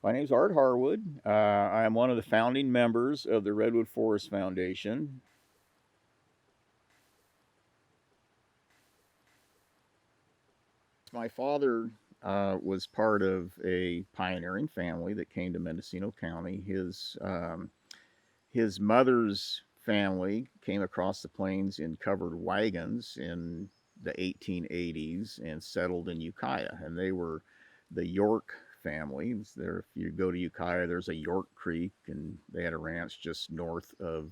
My name is Art Harwood. I am one of the founding members of the Redwood Forest Foundation. My father was part of a pioneering family that came to Mendocino County. His mother's family came across the plains in covered wagons in the 1880s and settled in Ukiah, and they were the York family. There, if you go to Ukiah, there's a York Creek, and they had a ranch just north of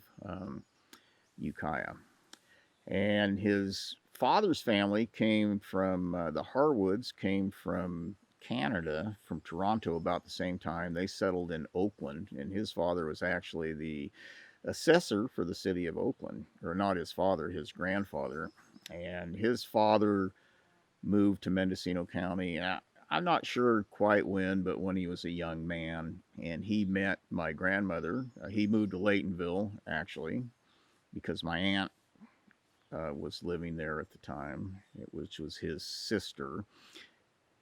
Ukiah. And his father's family came from the Harwoods, came from Canada, from Toronto, about the same time. They settled in Oakland, and his father was actually the assessor for the city of Oakland, or not his father, his grandfather. And his father moved to Mendocino County. I'm not sure quite when, but when he was a young man, and he met my grandmother. He moved to Laytonville, actually, because my aunt was living there at the time, which was his sister.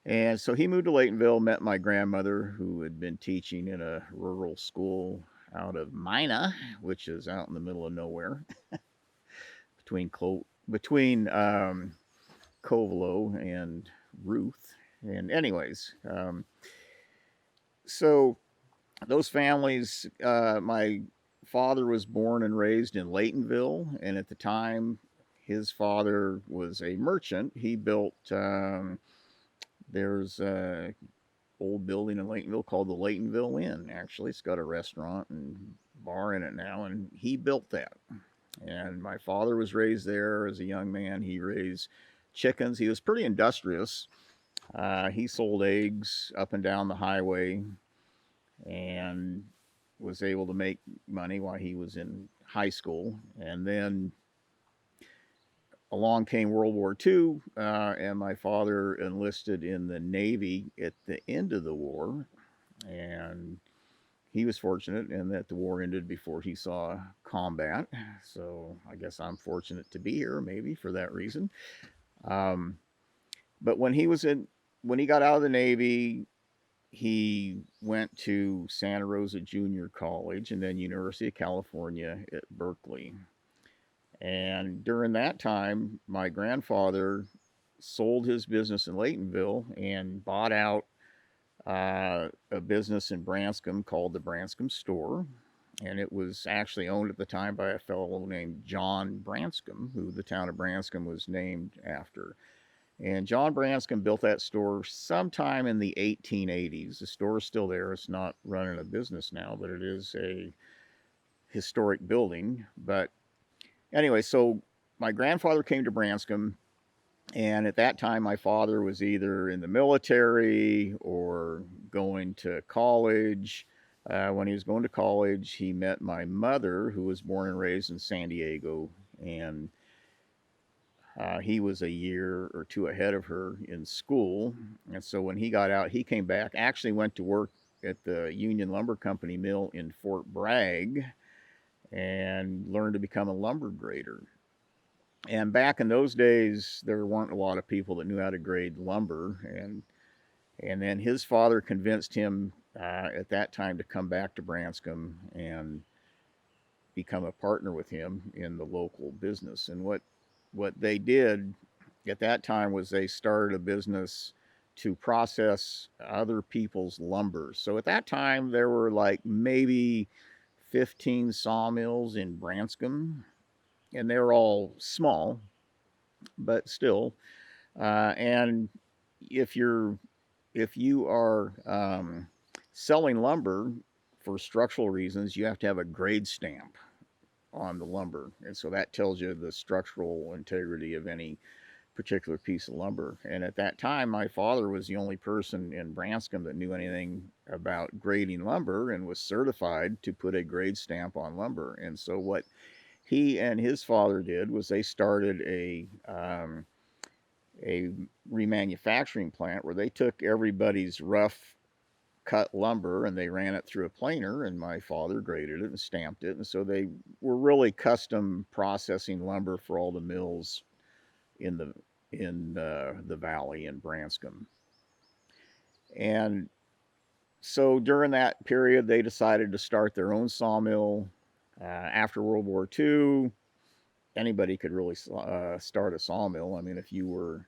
And so he moved to Laytonville, met my grandmother, who had been teaching in a rural school out of Mina, which is out in the middle of nowhere between Covelo and Ruth. And anyways, so those families, my father was born and raised in Laytonville, and at the time, his father was a merchant. He built there's a old building in Laytonville called the Laytonville Inn. Actually, it's got a restaurant and bar in it now, and he built that. And my father was raised there as a young man. He raised chickens. He was pretty industrious. He sold eggs up and down the highway and was able to make money while he was in high school. And then along came World War II, and my father enlisted in the Navy at the end of the war. And he was fortunate in that the war ended before he saw combat. So I guess I'm fortunate to be here, maybe for that reason. Um, but when he got out of the Navy, he went to Santa Rosa Junior College and then University of California at Berkeley. And during that time, my grandfather sold his business in Laytonville and bought out a business in Branscombe called the Branscombe Store. And it was actually owned at the time by a fellow named John Branscombe, who the town of Branscombe was named after. And John Branscombe built that store sometime in the 1880s. The store is still there. It's not running a business now, but it is a historic building. But anyway, so my grandfather came to Branscombe, and at that time, my father was either in the military or going to college. When he was going to college, he met my mother, who was born and raised in San Diego, and he was a year or two ahead of her in school. And so when he got out, he came back, actually went to work at the Union Lumber Company mill in Fort Bragg and learned to become a lumber grader. And back in those days, there weren't a lot of people that knew how to grade lumber. And then his father convinced him at that time to come back to Branscombe and become a partner with him in the local business. And what they did at that time was they started a business to process other people's lumber. So at that time, there were like maybe 15 sawmills in Branscombe, and they were all small, but still. And if you're if you are selling lumber for structural reasons, you have to have a grade stamp on the lumber, and so that tells you the structural integrity of any particular piece of lumber. And at that time, my father was the only person in Branscombe that knew anything about grading lumber and was certified to put a grade stamp on lumber. And so what he and his father did was they started a remanufacturing plant where they took everybody's rough cut lumber and they ran it through a planer, and my father graded it and stamped it. And so they were really custom processing lumber for all the mills in the valley in Branscombe. And So during that period, they decided to start their own sawmill. After World War II, anybody could really start a sawmill. I mean, if you were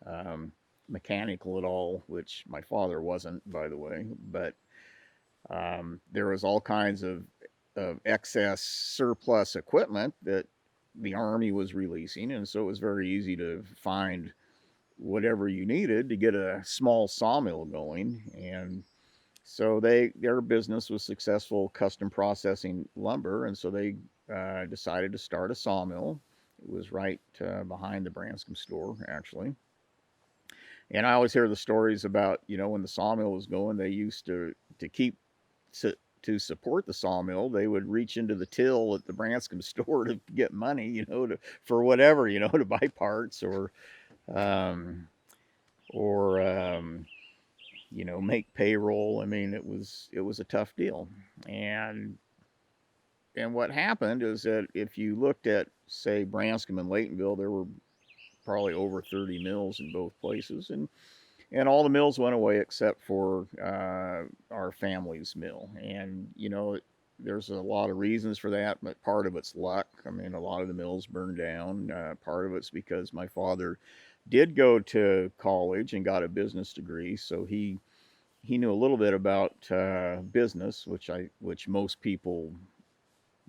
um, mechanical at all, which my father wasn't, by the way, but there was all kinds of excess surplus equipment that the Army was releasing, and so it was very easy to find whatever you needed to get a small sawmill going. And so their business was successful custom processing lumber, and so they decided to start a sawmill. It was right behind the Branscombe store, actually. And I always hear the stories about, when the sawmill was going, they used to keep to support the sawmill, they would reach into the till at the Branscombe store to get money, for whatever, to buy parts um, or make payroll. I mean, it was a tough deal, and what happened is that if you looked at, say, Branscombe and Laytonville, there were probably over 30 mills in both places, and all the mills went away except for our family's mill. And there's a lot of reasons for that, but part of it's luck. I mean, a lot of the mills burned down. Part of it's because my father did go to college and got a business degree, so he knew a little bit about business, which most people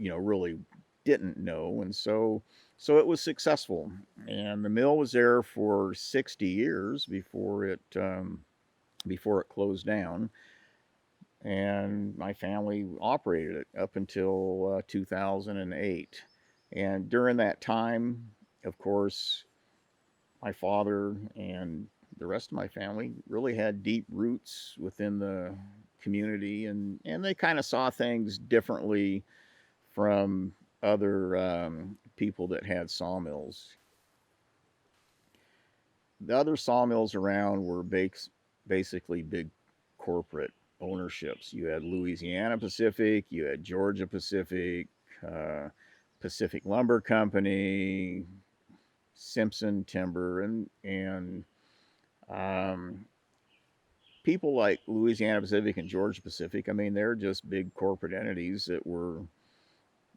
really didn't know, and so it was successful. And the mill was there for 60 years before it closed down, and my family operated it up until 2008. And during that time, of course, my father and the rest of my family really had deep roots within the community, and they kind of saw things differently from other people that had sawmills. The other sawmills around were basically big corporate ownerships. You had Louisiana Pacific, you had Georgia Pacific, uh, Pacific Lumber Company, Simpson Timber, and um, people like Louisiana Pacific and Georgia Pacific. I mean, they're just big corporate entities that were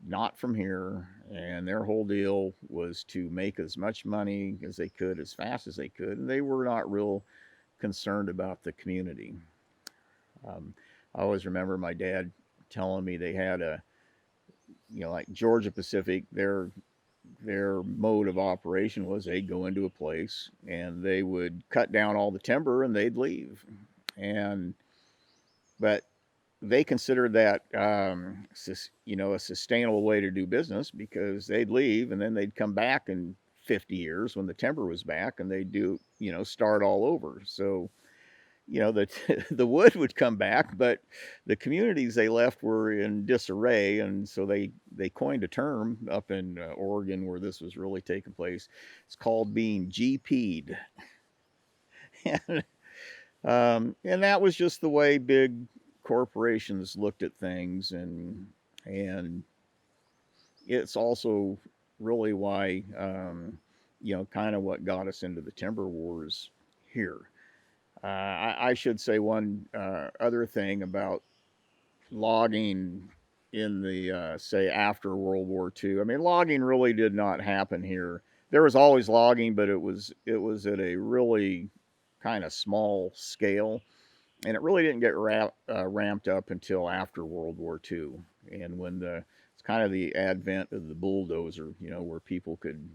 not from here, and their whole deal was to make as much money as they could as fast as they could, and they were not real concerned about the community. I always remember my dad telling me they had like Georgia Pacific, their mode of operation was they'd go into a place and they would cut down all the timber and they'd leave. And but they considered that a sustainable way to do business, because they'd leave and then they'd come back in 50 years when the timber was back, and they'd do start all over. So the the wood would come back, but the communities they left were in disarray, and so they coined a term up in Oregon where this was really taking place. It's called being GP'd. And that was just the way big corporations looked at things, and it's also really why kind of what got us into the timber wars here. I should say one other thing about logging in the say after World War II. I mean, logging really did not happen here. There was always logging, but it was at a really kind of small scale, and it really didn't get ramped up until after World War II, and when it's kind of the advent of the bulldozer, where people could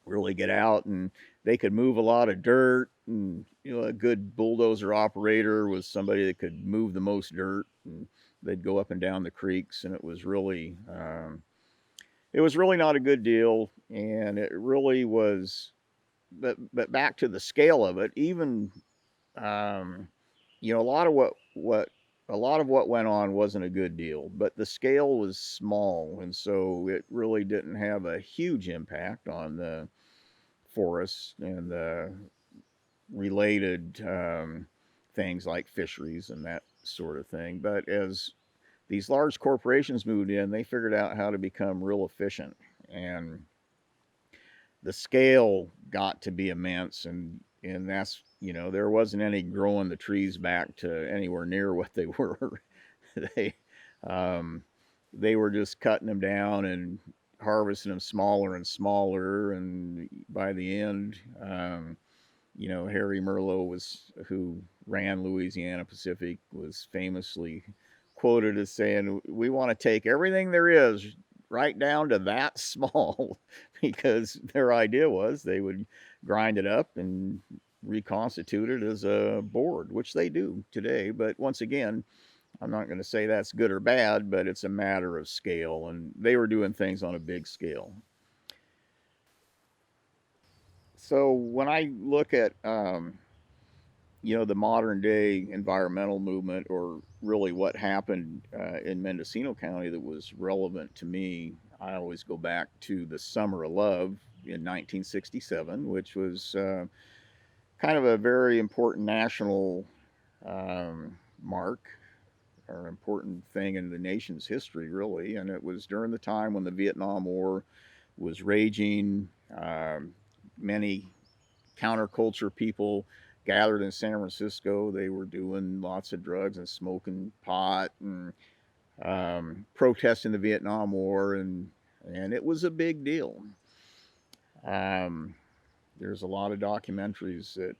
really get out and they could move a lot of dirt, and a good bulldozer operator was somebody that could move the most dirt, and they'd go up and down the creeks, and it was really not a good deal, and it really was. But back to the scale of it, even um, a lot of what went on wasn't a good deal, but the scale was small, and so it really didn't have a huge impact on the forests and the related things like fisheries and that sort of thing. But as these large corporations moved in, they figured out how to become real efficient, and the scale got to be immense, and that's there wasn't any growing the trees back to anywhere near what they were. they um, they were just cutting them down and harvesting them smaller and smaller, and by the end, Harry Merlot who ran Louisiana Pacific, was famously quoted as saying, "We want to take everything there is right down to that small," because their idea was they would grind it up and reconstitute it as a board, which they do today. But once again, I'm not going to say that's good or bad, but it's a matter of scale, and they were doing things on a big scale. So when I look at the modern day environmental movement, or really what happened in Mendocino County that was relevant to me, I always go back to the Summer of Love in 1967, which was kind of a very important national mark, or important thing in the nation's history, really. And it was during the time when the Vietnam War was raging. Many counterculture people gathered in San Francisco. They were doing lots of drugs and smoking pot and protesting the Vietnam War, and it was a big deal. Um, there's a lot of documentaries that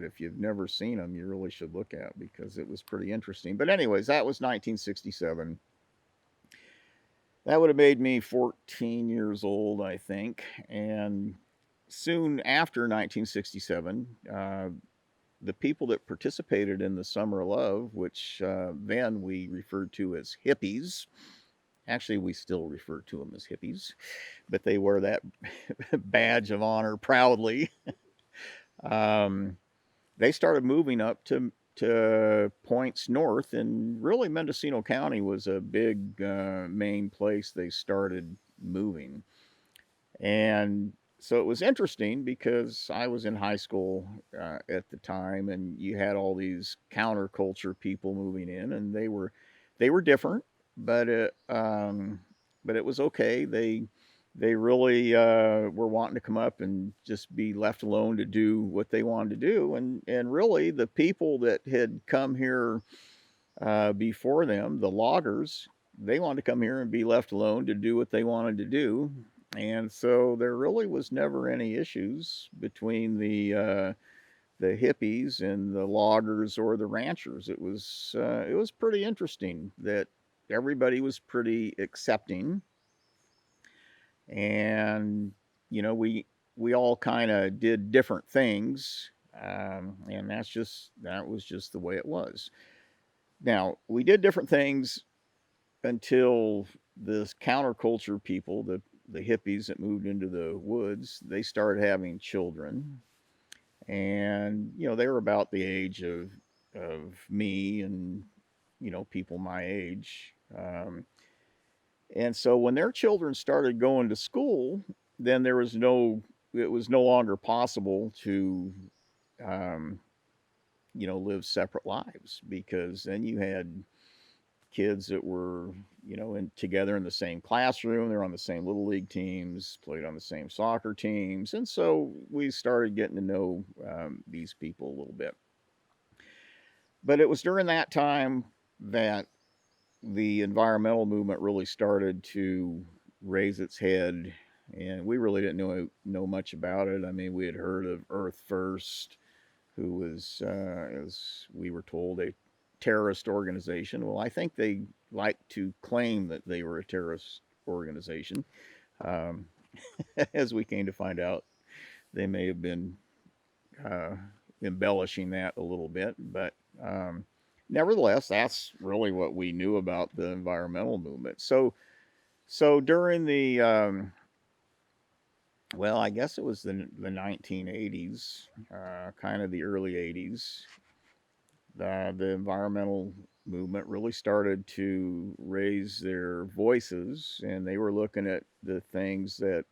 if you've never seen them, you really should look at, because it was pretty interesting. But anyways, that was 1967. That would have made me 14 years old, I think. And soon after 1967, the people that participated in the Summer of Love, which then we referred to as hippies. Actually, we still refer to them as hippies, but they wear that badge of honor proudly. Um, they started moving up to points north, and really Mendocino County was a big main place they started moving. And so it was interesting because I was in high school at the time, and you had all these counterculture people moving in, and they were different, but it was okay. They really were wanting to come up and just be left alone to do what they wanted to do, and really the people that had come here before them, the loggers, they wanted to come here and be left alone to do what they wanted to do. And so there really was never any issues between the hippies and the loggers or the ranchers. It was pretty interesting that everybody was pretty accepting, and we all kind of did different things, and that was just the way it was. Now we did different things until this counterculture people, the hippies that moved into the woods, they started having children, and they were about the age of me and people my age, and so when their children started going to school, then it was no longer possible to um, live separate lives, because then you had kids that were together in the same classroom. They're on the same little league teams, played on the same soccer teams, and so we started getting to know these people a little bit. But it was during that time that the environmental movement really started to raise its head, and we really didn't know much about it. I mean, we had heard of Earth First, who was, as we were told, a terrorist organization. Well, I think they like to claim that they were a terrorist organization. Um, as we came to find out, they may have been uh, embellishing that a little bit, but nevertheless, that's really what we knew about the environmental movement. So during the well, I guess it was the 1980s, kind of the early 80s, the environmental movement really started to raise their voices, and they were looking at the things that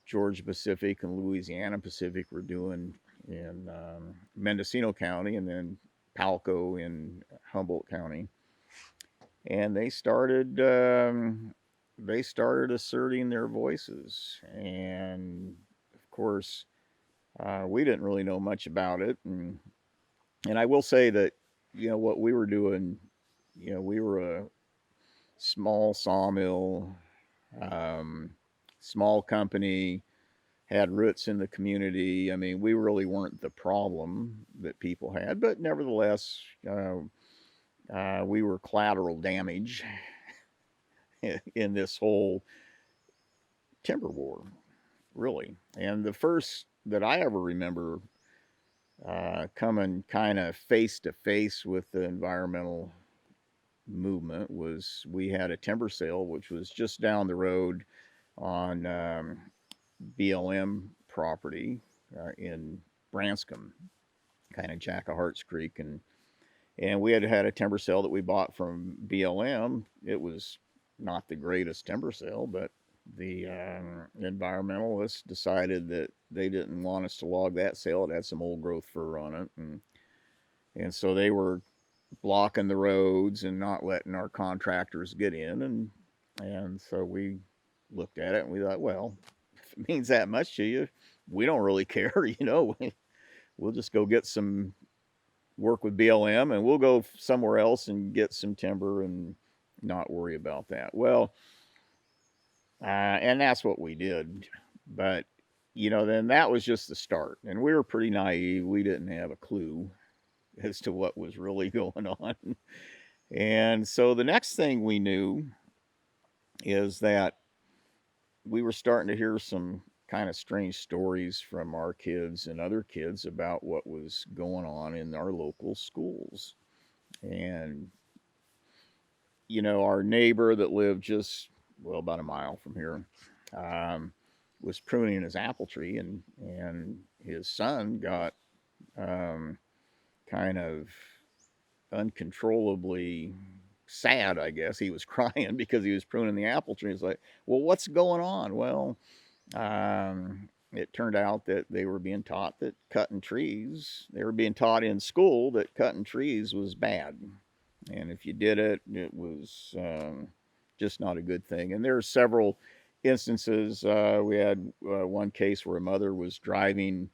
Georgia Pacific and Louisiana Pacific were doing in Mendocino County, and then Palco in Humboldt County, and they started asserting their voices, and of course We didn't really know much about it, and I will say that what we were doing, we were a small sawmill, um, small company, had roots in the community. I mean, we really weren't the problem that people had, but nevertheless, we were collateral damage in this whole timber war, really. And the first that I ever remember coming kind of face to face with the environmental movement was we had a timber sale, which was just down the road on BLM property in Branscombe, kind of Jack of Hearts Creek, and we had a timber sale that we bought from BLM. It was not the greatest timber sale, but the environmentalists decided that they didn't want us to log that sale. It had some old growth fir on it, and so they were blocking the roads and not letting our contractors get in, and so we looked at it and we thought, well, if it means that much to you, we don't really care, we'll just go get some work with BLM and we'll go somewhere else and get some timber and not worry about that. Well, and that's what we did. But, then that was just the start. And we were pretty naive. We didn't have a clue as to what was really going on. And so the next thing we knew is that we were starting to hear some kind of strange stories from our kids and other kids about what was going on in our local schools. And, our neighbor that lived just, well, about a mile from here, um, was pruning his apple tree, and his son got um, kind of uncontrollably sad, I guess. He was crying because he was pruning the apple tree. He's like, well, what's going on? Well, it turned out that they were being taught that cutting trees, they were being taught in school that cutting trees was bad. And if you did it, it was just not a good thing. And there are several instances. We had one case where a mother was driving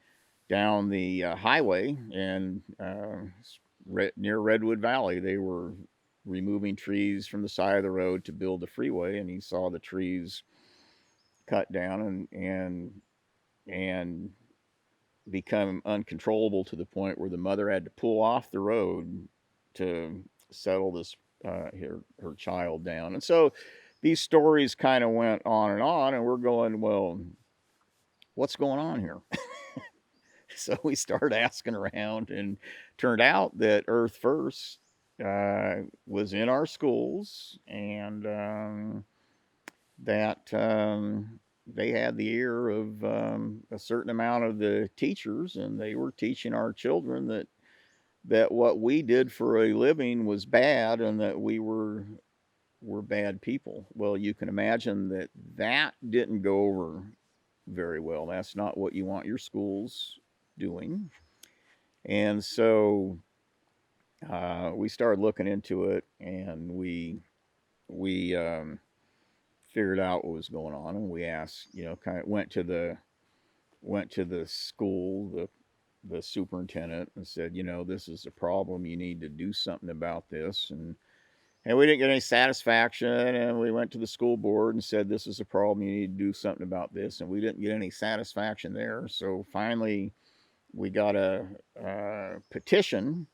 down the highway and near Redwood Valley, they were removing trees from the side of the road to build the freeway, and he saw the trees cut down and become uncontrollable to the point where the mother had to pull off the road to settle this her child down. And so these stories kind of went on, and we're going, well, what's going on here? So we started asking around, and turned out that Earth First was in our schools, and that they had the ear of a certain amount of the teachers, and they were teaching our children that what we did for a living was bad, and that we were bad people. Well, you can imagine that didn't go over very well. That's not what you want your schools doing. And so we started looking into it, and we figured out what was going on, and we asked, kind of went to the school, the superintendent, and said, this is a problem. You need to do something about this. And we didn't get any satisfaction. And we went to the school board and said, this is a problem. You need to do something about this. And we didn't get any satisfaction there. So finally, we got a petition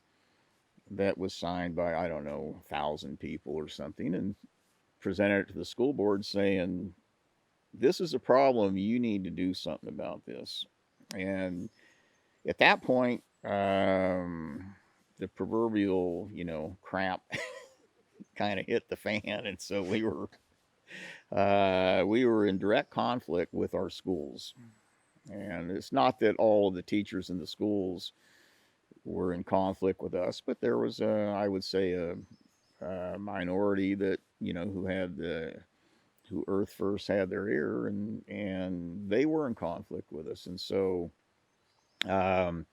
that was signed by, I don't know, 1,000 people or something, and presented it to the school board saying, this is a problem. You need to do something about this. And at that point, the proverbial, crap kind of hit the fan. And so we were in direct conflict with our schools. And it's not that all of the teachers in the schools were in conflict with us, but there was, I would say, a minority that, who Earth First had their ear, and they were in conflict with us. And so um,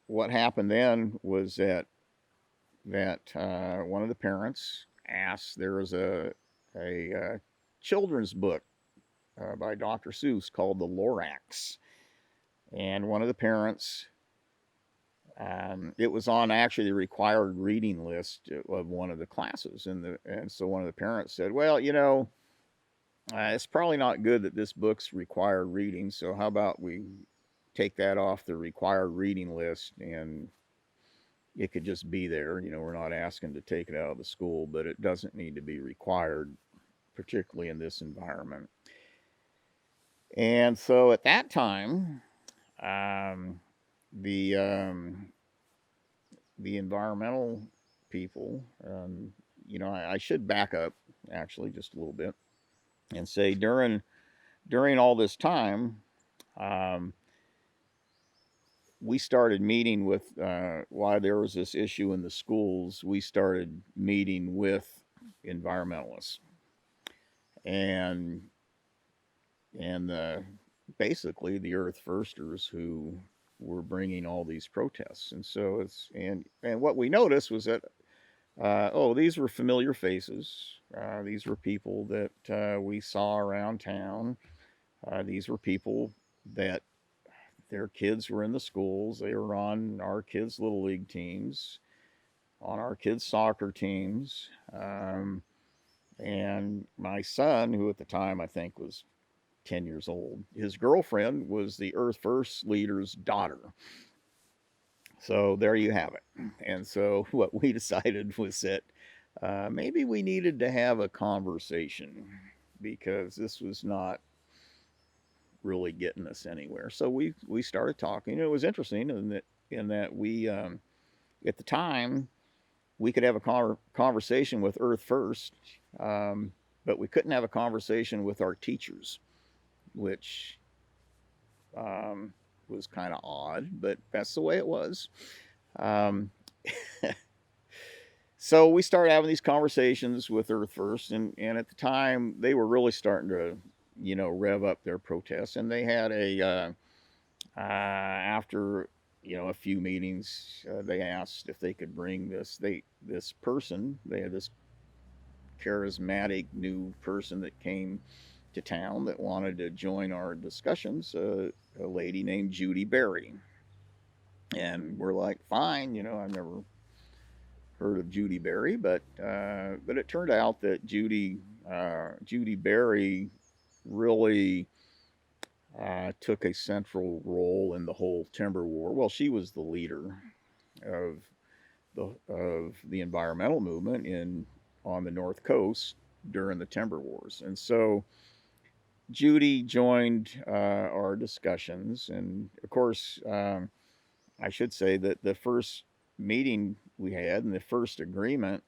what happened then was that one of the parents asked. There was a children's book by Dr. Seuss called The Lorax, And one of the parents, it was on actually the required reading list of one of the classes, and so one of the parents said, "Well, it's probably not good that this book's required reading. So how about we take that off the required reading list and it could just be there. We're not asking to take it out of the school, but it doesn't need to be required, particularly in this environment." And so at that time, um, the the environmental people, I should back up actually just a little bit and say during all this time, um, we started meeting with while there was this issue in the schools. We started meeting with environmentalists and and basically the Earth Firsters who were bringing all these protests. And so and what we noticed was that these were familiar faces. These were people that we saw around town. These were people that their kids were in the schools. They were on our kids' little league teams, on our kids' soccer teams. And my son, who at the time I think was 10 years old, his girlfriend was the Earth First leader's daughter. So there you have it. And so what we decided was that maybe we needed to have a conversation because this was not really getting us anywhere. So we started talking. It was interesting in that we at the time we could have a conversation with Earth First, but we couldn't have a conversation with our teachers, which was kind of odd, but that's the way it was. Um, so we started having these conversations with Earth First, and at the time they were really starting to, rev up their protests, and they had after a few meetings, they asked if they could bring this person. They had this charismatic new person that came to town that wanted to join our discussions. A lady named Judy Berry, and we're like, fine. I've never heard of Judy Berry, but it turned out that Judy Berry really took a central role in the whole timber war. Well, she was the leader of the environmental movement on the North Coast during the timber wars, and so Judy joined our discussions, and of course, I should say that the first meeting we had and the first agreement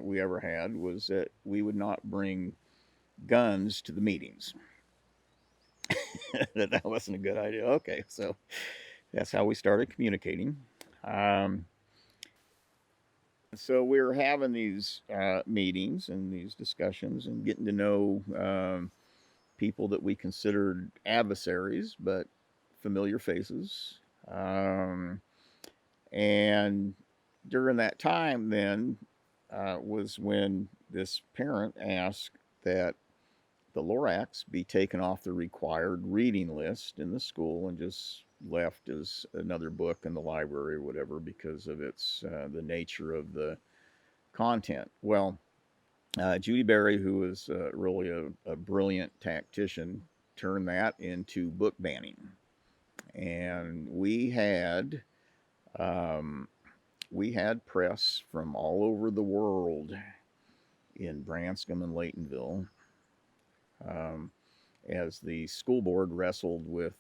we ever had was that we would not bring guns to the meetings. that wasn't a good idea. Okay, so that's how we started communicating. Um, so we were having these meetings and these discussions and getting to know people that we considered adversaries, but familiar faces. And during that time, then was when this parent asked that the Lorax be taken off the required reading list in the school and just left as another book in the library or whatever because of the nature of the content. Well, Judy Berry, who was really a brilliant tactician, turned that into book banning, and um, we had press from all over the world in Branscombe and Laytonville um, as the school board wrestled with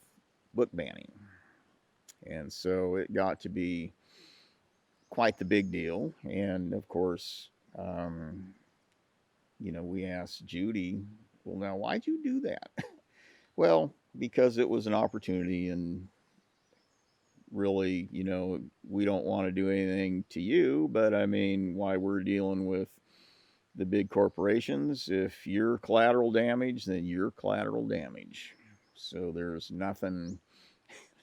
book banning. And so it got to be quite the big deal. And of course, we asked Judy, well, now, why'd you do that? Well, because it was an opportunity, and really, we don't want to do anything to you, but I mean, why we're dealing with the big corporations. If you're collateral damage, then you're collateral damage. So there's nothing,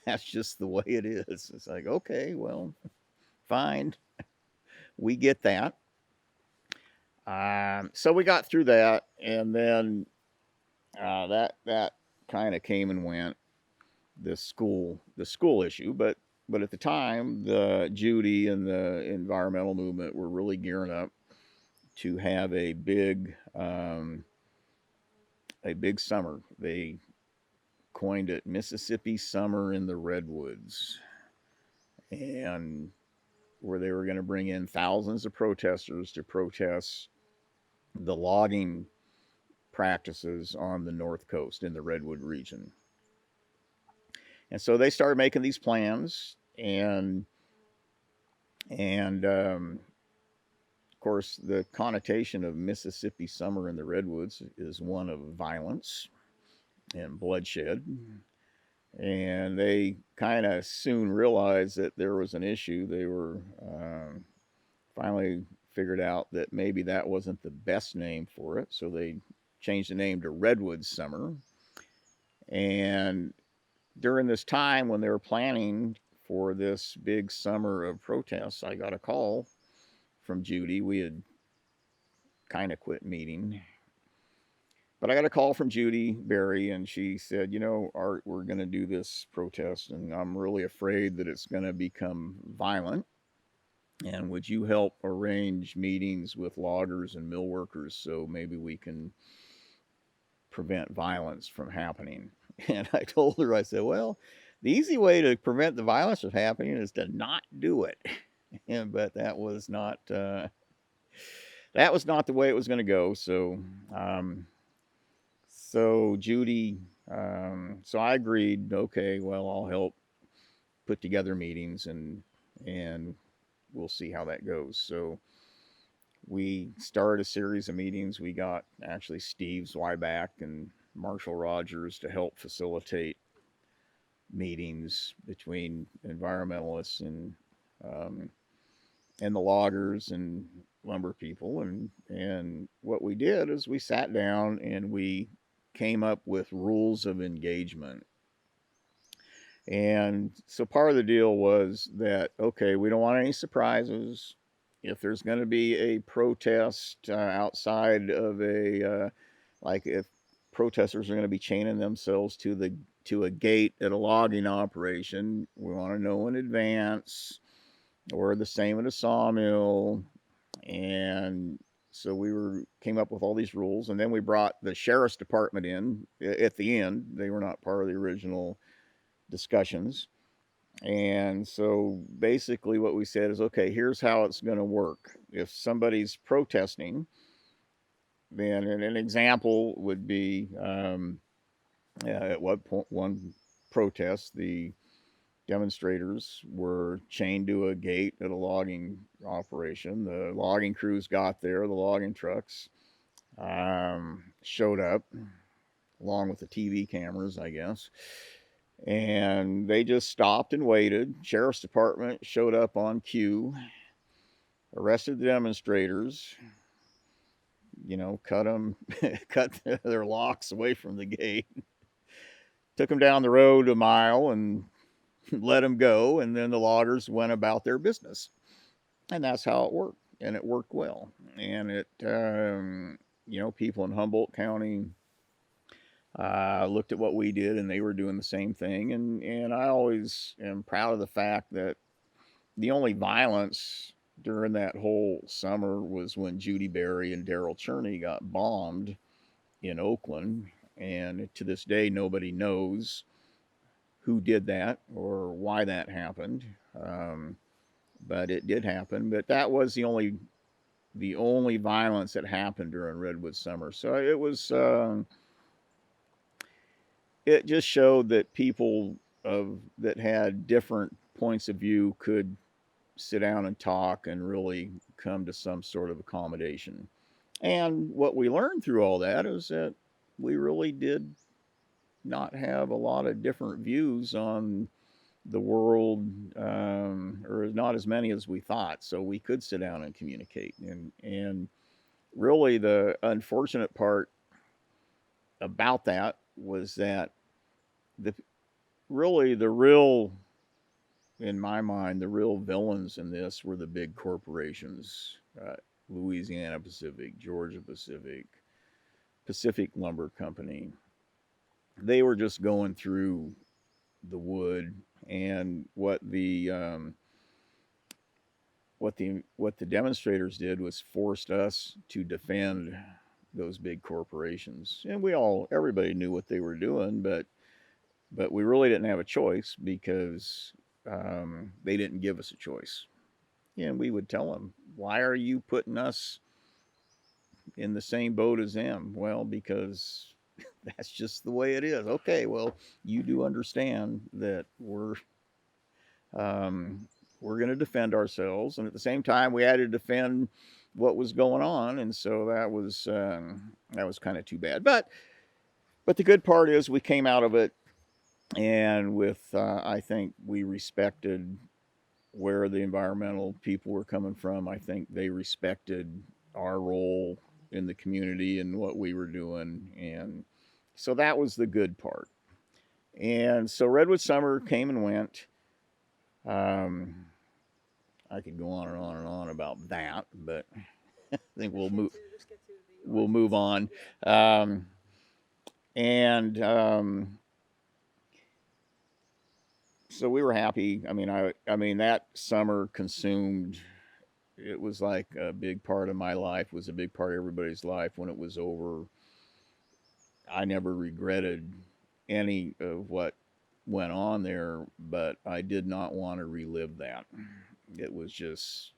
that's just the way it is. It's like, okay, well, fine. We get that. So we got through that, and then that kind of came and went. school issue, but at the time, the Judy and the environmental movement were really gearing up to have a big summer. They coined it Mississippi Summer in the Redwoods, and where they were going to bring in thousands of protesters to protest the logging practices on the North Coast in the Redwood region. And so they started making these plans, and of course, the connotation of Mississippi Summer in the Redwoods is one of violence and bloodshed. And they kind of soon realized that there was an issue. They were finally figured out that maybe that wasn't the best name for it, so they changed the name to Redwood Summer. And during this time when they were planning for this big summer of protests, I got a call from Judy. We had kind of quit meeting, but I got a call from Judy Berry, and she said, "You know, Art, we're going to do this protest, and I'm really afraid that it's going to become violent. And would you help arrange meetings with loggers and mill workers so maybe we can prevent violence from happening?" And I told her, I said, "Well, the easy way to prevent the violence from happening is to not do it." But that was not the way it was going to go. So Judy, so I agreed. Okay, well, I'll help put together meetings, and we'll see how that goes. So we started a series of meetings. We got actually Steve Zweiback and Marshall Rogers to help facilitate meetings between environmentalists um, and the loggers and lumber people. And what we did is we sat down and we came up with rules of engagement. And so part of the deal was that, okay, we don't want any surprises. If there's going to be a protest outside of like if protesters are going to be chaining themselves to a gate at a logging operation, we want to know in advance. Or the same at a sawmill. And so came up with all these rules, and then we brought the sheriff's department in at the end. They were not part of the original discussions. And so basically what we said is, okay, here's how it's going to work. If somebody's protesting, then an example would be at one protest, the demonstrators were chained to a gate at a logging operation. The logging crews got there, the logging trucks showed up, along with the TV cameras, I guess. And they just stopped and waited. Sheriff's department showed up on cue, arrested the demonstrators, cut their locks away from the gate, took them down the road a mile and let them go, and then the loggers went about their business. And that's how it worked, and it worked well. And people in Humboldt County looked at what we did, and they were doing the same thing. And I always am proud of the fact that the only violence during that whole summer was when Judy Berry and Daryl Cherney got bombed in Oakland. And to this day, nobody knows who did that or why that happened. But it did happen. But that was the only violence that happened during Redwood Summer. So it just showed that people that had different points of view could sit down and talk and really come to some sort of accommodation. And what we learned through all that is that we really did not have a lot of different views on the world, or not as many as we thought. So we could sit down and communicate. And really, the unfortunate part about that was that the real, in my mind, the real villains in this were the big corporations, Louisiana Pacific, Georgia Pacific, Pacific Lumber Company. They were just going through the wood, and what the demonstrators did was forced us to defend those big corporations. And everybody knew what they were doing, but we really didn't have a choice because they didn't give us a choice. And we would tell them, why are you putting us in the same boat as them? Well, because that's just the way it is. Okay, well, you do understand that um, we're going to defend ourselves, and at the same time, we had to defend what was going on, and so that was kind of too bad. But the good part is we came out of it, and with I think we respected where the environmental people were coming from. I think they respected our role in the community and what we were doing, and so that was the good part. And so Redwood Summer came and went. Um, I could go on and on and on about that, but I think we'll move on. Um, and so we were happy. I mean that summer consumed. It was like a big part of my life. Was a big part of everybody's life. When it was over, I never regretted any of what went on there, but I did not want to relive that. It was just,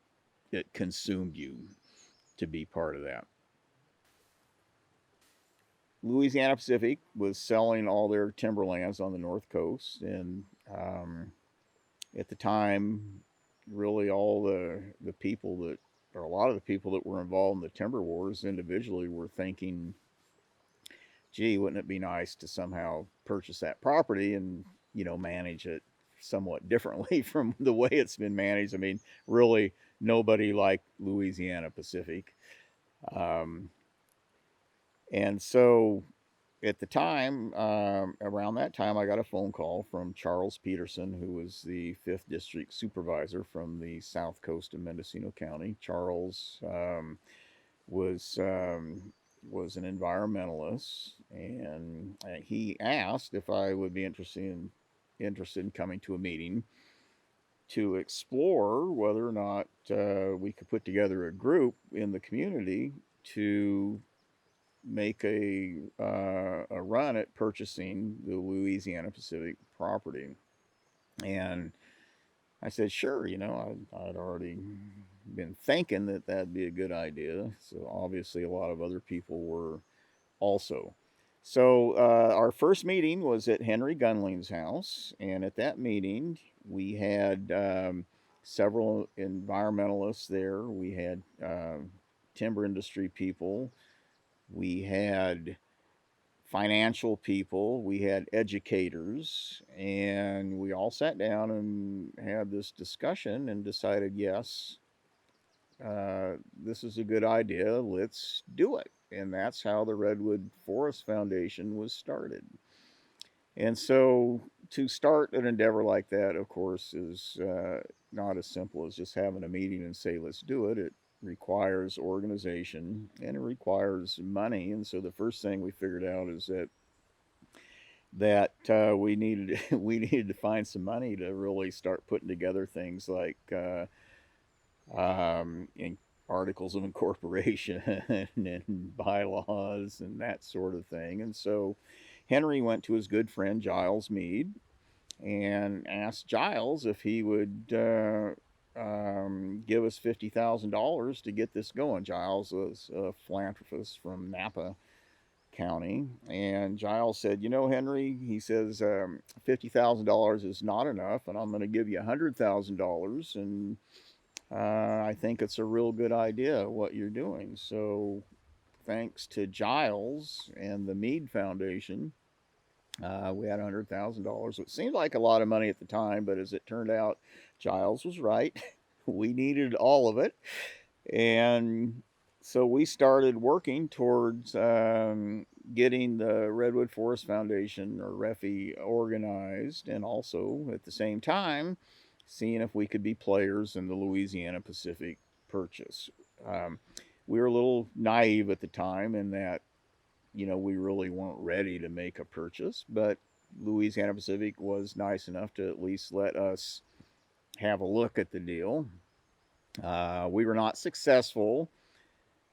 it consumed you to be part of that. Louisiana Pacific was selling all their timberlands on the North Coast, and at the time, really all the people that, or a lot of the people that were involved in the timber wars individually were thinking, gee, wouldn't it be nice to somehow purchase that property and manage it somewhat differently from the way it's been managed? I mean, really, nobody liked Louisiana Pacific, um, and so at the time, around that time, I got a phone call from Charles Peterson, who was the 5th District Supervisor from the south coast of Mendocino County. Charles was was an environmentalist, and he asked if I would be interested in coming to a meeting to explore whether or not we could put together a group in the community to make a run at purchasing the Louisiana Pacific property. And I said, sure. I'd already been thinking that that'd be a good idea. So obviously, a lot of other people were also. So our first meeting was at Henry Gunling's house, and at that meeting, we had several environmentalists there. We had timber industry people. We had financial people, we had educators, and we all sat down and had this discussion and decided, yes, this is a good idea, let's do it. And that's how the Redwood Forest Foundation was started. And so to start an endeavor like that, of course, is not as simple as just having a meeting and say, let's do it. It requires organization and it requires money. And so the first thing we figured out is that we needed we needed to find some money to really start putting together things like in articles of incorporation and bylaws and that sort of thing. And so Henry went to his good friend Giles Mead and asked Giles if he would give us $50,000 to get this going. Giles was a philanthropist from Napa County, and Giles said, Henry, he says, $50,000 is not enough, and I'm going to give you $100,000, and I think it's a real good idea what you're doing. So, thanks to Giles and the Mead Foundation, we had $100,000. It seemed like a lot of money at the time, but as it turned out, Giles was right. We needed all of it. And so we started working towards getting the Redwood Forest Foundation, or RFFI, organized, and also at the same time seeing if we could be players in the Louisiana Pacific purchase. Um, we were a little naive at the time in that we really weren't ready to make a purchase, but Louisiana Pacific was nice enough to at least let us have a look at the deal. We were not successful,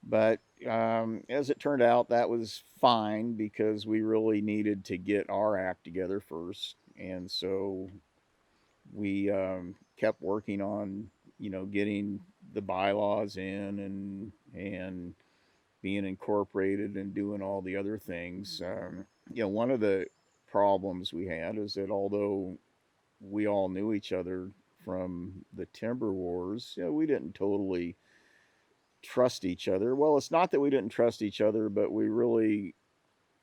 but as it turned out, that was fine because we really needed to get our act together first. And so we kept working on, getting the bylaws in and being incorporated and doing all the other things. One of the problems we had is that although we all knew each other from the timber wars, we didn't totally trust each other. Well, it's not that we didn't trust each other, but we really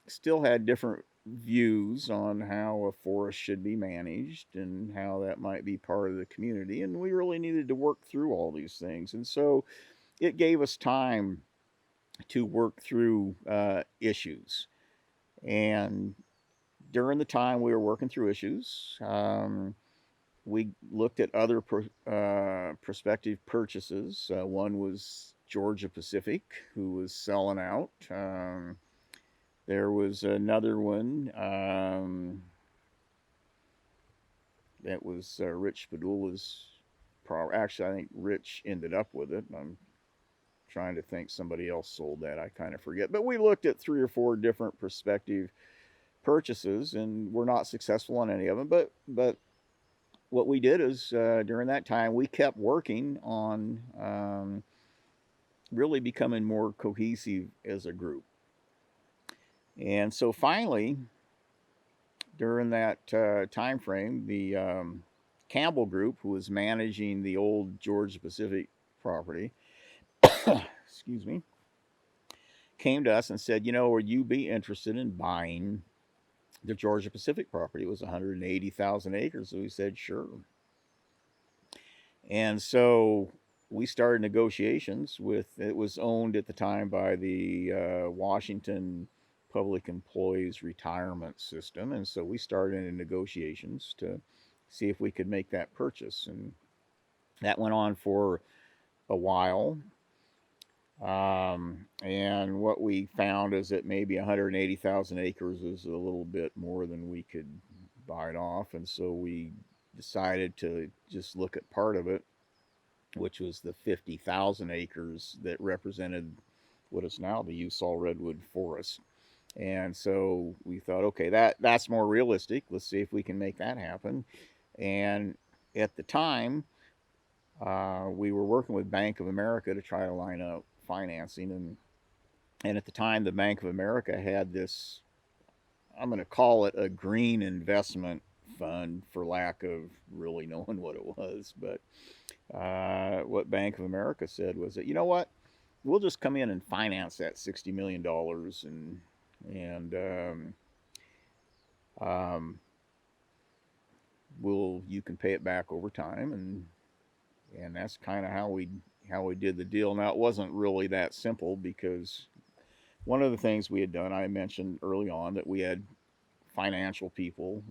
still had different views on how a forest should be managed and how that might be part of the community. And we really needed to work through all these things. And so it gave us time to work through issues. And during the time we were working through issues, we looked at other prospective purchases. One was Georgia Pacific, who was selling out. There was another one that was Rich Padula's. Actually, I think Rich ended up with it. I'm trying to think somebody else sold that. I kind of forget. But we looked at 3 or 4 different prospective purchases, and we're not successful on any of them. But what we did is during that time we kept working on really becoming more cohesive as a group. And so finally, during that time frame, the Campbell Group, who was managing the old Georgia Pacific property, excuse me, came to us and said, would you be interested in buying the Georgia Pacific property? It was 180,000 acres. So we said, sure. And so we started negotiations with, it was owned at the time by the Washington Public Employees Retirement System. And so we started in negotiations to see if we could make that purchase. And that went on for a while. And what we found is that maybe 180,000 acres is a little bit more than we could bite off. And so we decided to just look at part of it, which was the 50,000 acres that represented what is now the Usal Redwood Forest. And so we thought, okay, that's more realistic. Let's see if we can make that happen. And at the time, we were working with Bank of America to try to line up financing. And at the time, the Bank of America had this, I'm going to call it a green investment fund for lack of really knowing what it was. But what Bank of America said was that, you know what, we'll just come in and finance that $60 million and you can pay it back over time, and that's kind of how we did the deal. Now it wasn't really that simple because one of the things we had done, I mentioned early on that we had financial people.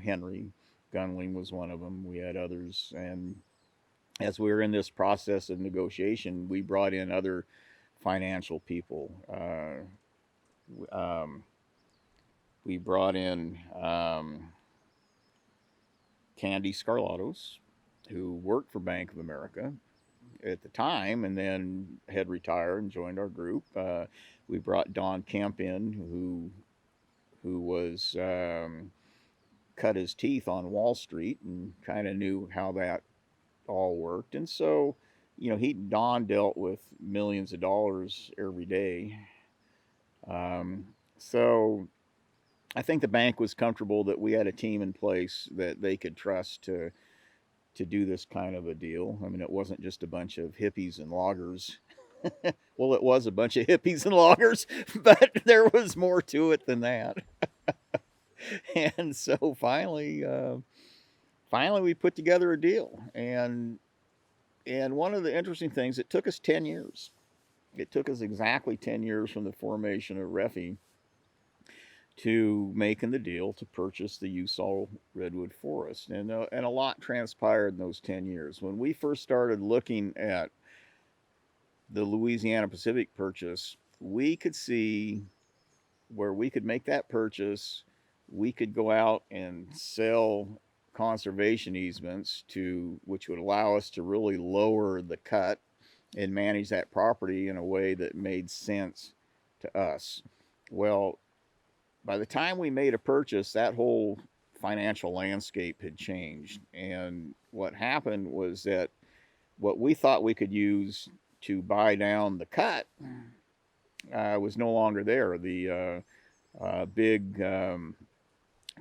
Henry Gunling was one of them. We had others, and as we were in this process of negotiation, we brought in other financial people. We brought in Candy Scarlatos, who worked for Bank of America at the time and then had retired and joined our group. We brought Don Kemp in, who was cut his teeth on Wall Street and kind of knew how that all worked. And so, Don dealt with millions of dollars every day. So I think the bank was comfortable that we had a team in place that they could trust to do this kind of a deal. I mean, it wasn't just a bunch of hippies and loggers. Well, it was a bunch of hippies and loggers, but there was more to it than that. And so finally we put together a deal. And one of the interesting things, it took us 10 years. It took us exactly 10 years from the formation of RFFI to making the deal to purchase the Usal Redwood Forest. And a lot transpired in those 10 years. When we first started looking at the Louisiana Pacific purchase, we could see where we could make that purchase we could go out and sell conservation easements to which would allow us to really lower the cut and manage that property in a way that made sense to us. Well, by the time we made a purchase, that whole financial landscape had changed. And what happened was that what we thought we could use to buy down the cut was no longer there. The big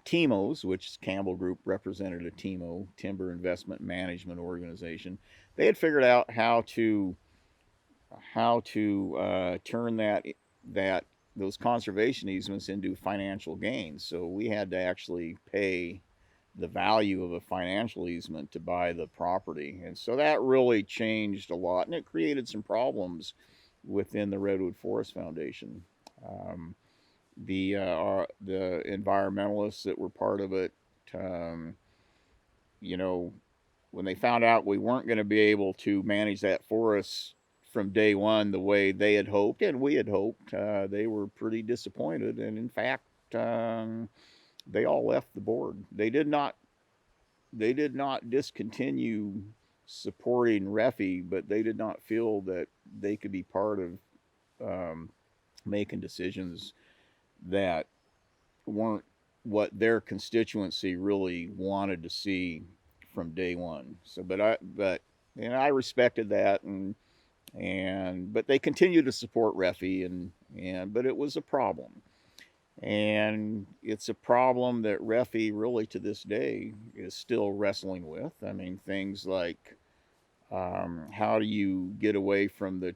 TIMOs, which Campbell Group represented a TIMO, Timber Investment Management Organization, they had figured out how to turn that those conservation easements into financial gains. So we had to actually pay the value of a financial easement to buy the property, and so that really changed a lot, and it created some problems within the Redwood Forest Foundation. Um, the environmentalists that were part of it, um, you know, when they found out we weren't going to be able to manage that forest from day one the way they had hoped and we had hoped, they were pretty disappointed. And in fact, they all left the board. They did not discontinue supporting RFFI, but they did not feel that they could be part of um, making decisions that weren't what their constituency really wanted to see from day one. So, but I respected that, and but they continued to support RFFI, and but it was a problem, and it's a problem that RFFI really to this day is still wrestling with. I mean, things like how do you get away from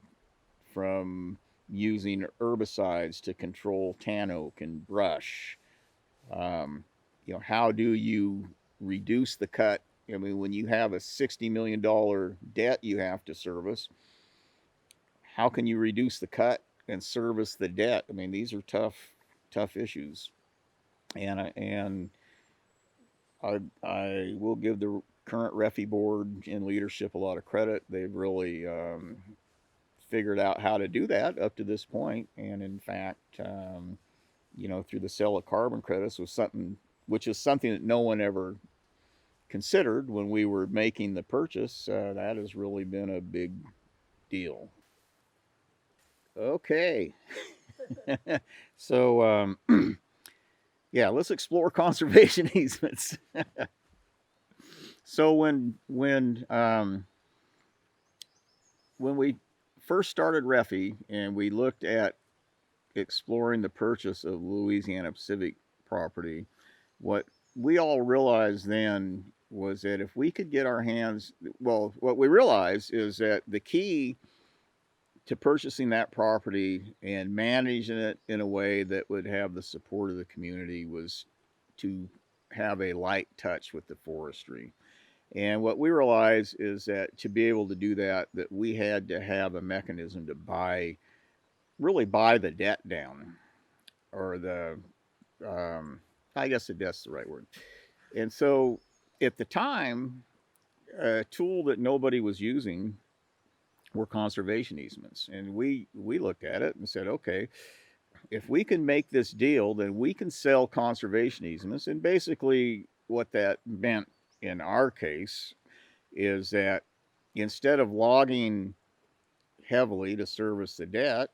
using herbicides to control tan oak and brush? How do you reduce the cut? I mean, when you have a $60 million debt you have to service, how can you reduce the cut and service the debt? I mean, these are tough issues, and I will give the current RFFI board and leadership a lot of credit. They've really figured out how to do that up to this point, and in fact, through the sale of carbon credits was something which is something that no one ever considered when we were making the purchase. That has really been a big deal. Okay, so yeah, let's explore conservation easements. So when we first started RFFI and we looked at exploring the purchase of Louisiana Pacific property, what we all realized then was that if we could get our hands, well, what we realized is that the key to purchasing that property and managing it in a way that would have the support of the community was to have a light touch with the forestry. And what we realized is that to be able to do that, that we had to have a mechanism to really buy the debt down, or um, I guess that's the right word. And so at the time, a tool that nobody was using were conservation easements. And we looked at it and said, okay, if we can make this deal, then we can sell conservation easements. And basically, what that meant in our case is that instead of logging heavily to service the debt,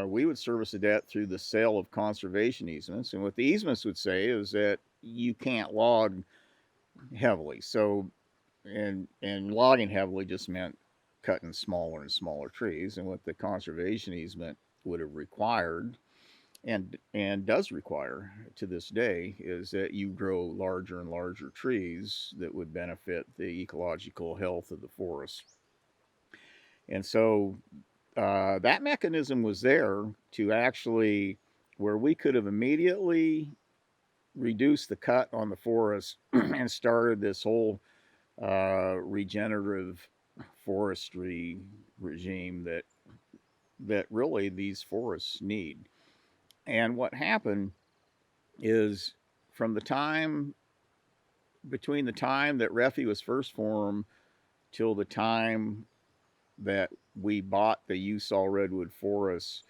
we would service the debt through the sale of conservation easements. And what the easements would say is that you can't log heavily. So, and logging heavily just meant cutting smaller and smaller trees. And what the conservation easement would have required, and does require to this day, is that you grow larger and larger trees that would benefit the ecological health of the forest. And so that mechanism was there to actually where we could have immediately reduced the cut on the forest and started this whole regenerative forestry regime that really these forests need. And what happened is from the time between the time that RFFI was first formed till the time that we bought the Usal Redwood Forest,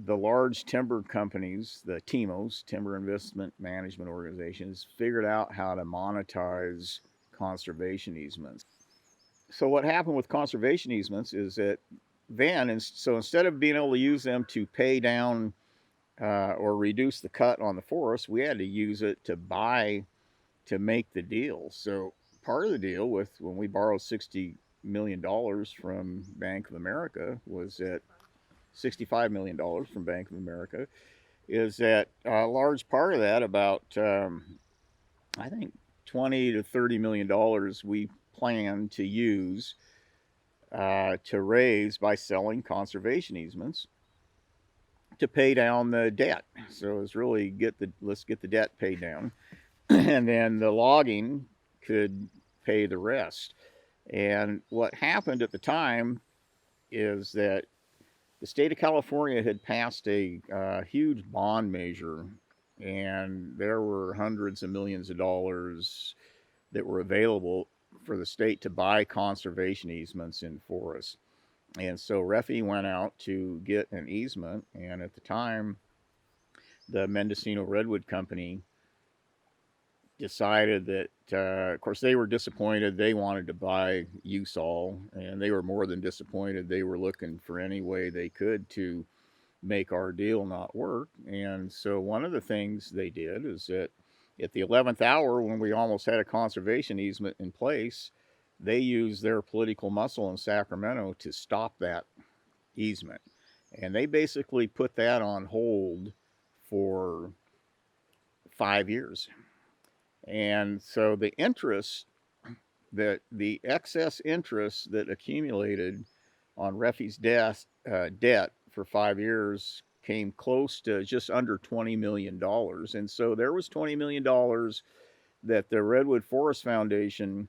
the large timber companies, the TIMOs, Timber Investment Management Organizations, figured out how to monetize conservation easements. So what happened with conservation easements is that so instead of being able to use them to pay down or reduce the cut on the forest, we had to use it to buy to make the deal. So part of the deal with when we borrowed $60 million from Bank of America was that $65 million from Bank of America is that a large part of that, about I think 20 to $30 million, we plan to use to raise by selling conservation easements to pay down the debt. So it's really let's get the debt paid down, and then the logging could pay the rest. And what happened at the time is that the state of California had passed a huge bond measure, and there were hundreds of millions of dollars that were available for the state to buy conservation easements in forests. And so RFFI went out to get an easement, and at the time, the Mendocino Redwood Company decided that, of course, they were disappointed. They wanted to buy Usal, and they were more than disappointed. They were looking for any way they could to make our deal not work. And so one of the things they did is that at the 11th hour, when we almost had a conservation easement in place, they used their political muscle in Sacramento to stop that easement. And they basically put that on hold for 5 years. And so the excess interest that accumulated on RFFI's debt for 5 years came close to just under $20 million. And so there was $20 million that the Redwood Forest Foundation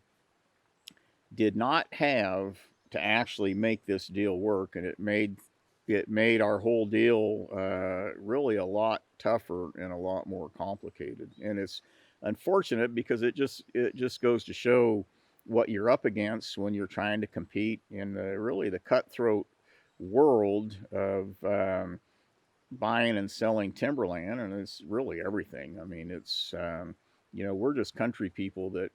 did not have to actually make this deal work, and it made our whole deal really a lot tougher and a lot more complicated. And it's unfortunate because it just goes to show what you're up against when you're trying to compete in really the cutthroat world of buying and selling timberland, and it's really everything. I mean, it's we're just country people that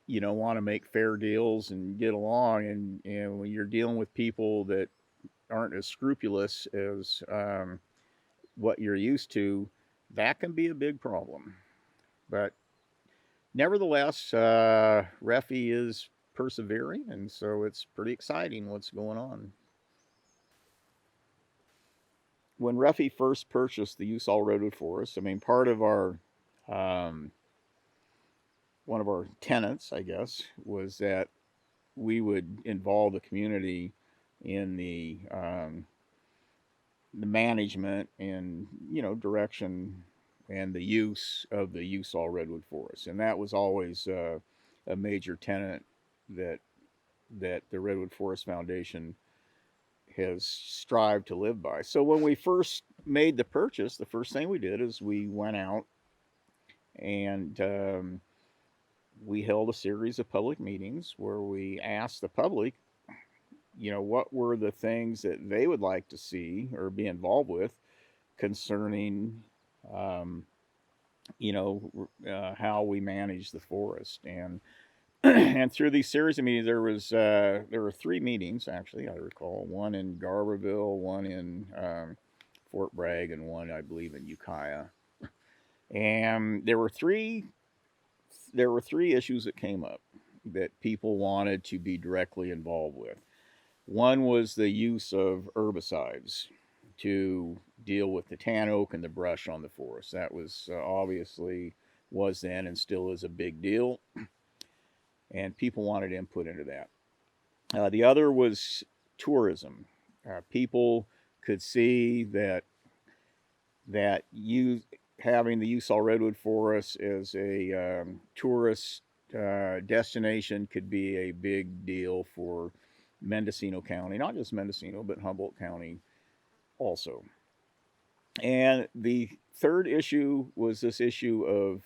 want to make fair deals and get along, and when you're dealing with people that aren't as scrupulous as what you're used to, that can be a big problem. But nevertheless, RFFI is persevering, and so it's pretty exciting what's going on. When RFFI first purchased the Usal Redwood Forest, I mean, part of our one of our tenets, I guess, was that we would involve the community in the management and direction and the use of the Usal Redwood Forest, and that was always a major tenet that the Redwood Forest Foundation has strived to live by. So when we first made the purchase, the first thing we did is we went out and we held a series of public meetings where we asked the public, what were the things that they would like to see or be involved with concerning, how we manage the forest. And and through these series of meetings, there were 3 meetings actually. I recall one in Garberville, one in Fort Bragg, and one I believe in Ukiah. And there were three issues that came up that people wanted to be directly involved with. One was the use of herbicides to deal with the tan oak and the brush on the forest. That was obviously was then and still is a big deal, and people wanted input into that. The other was tourism. People could see that having the Usal Redwood Forest as a tourist destination could be a big deal for Mendocino County, not just Mendocino, but Humboldt County also. And the third issue was this issue of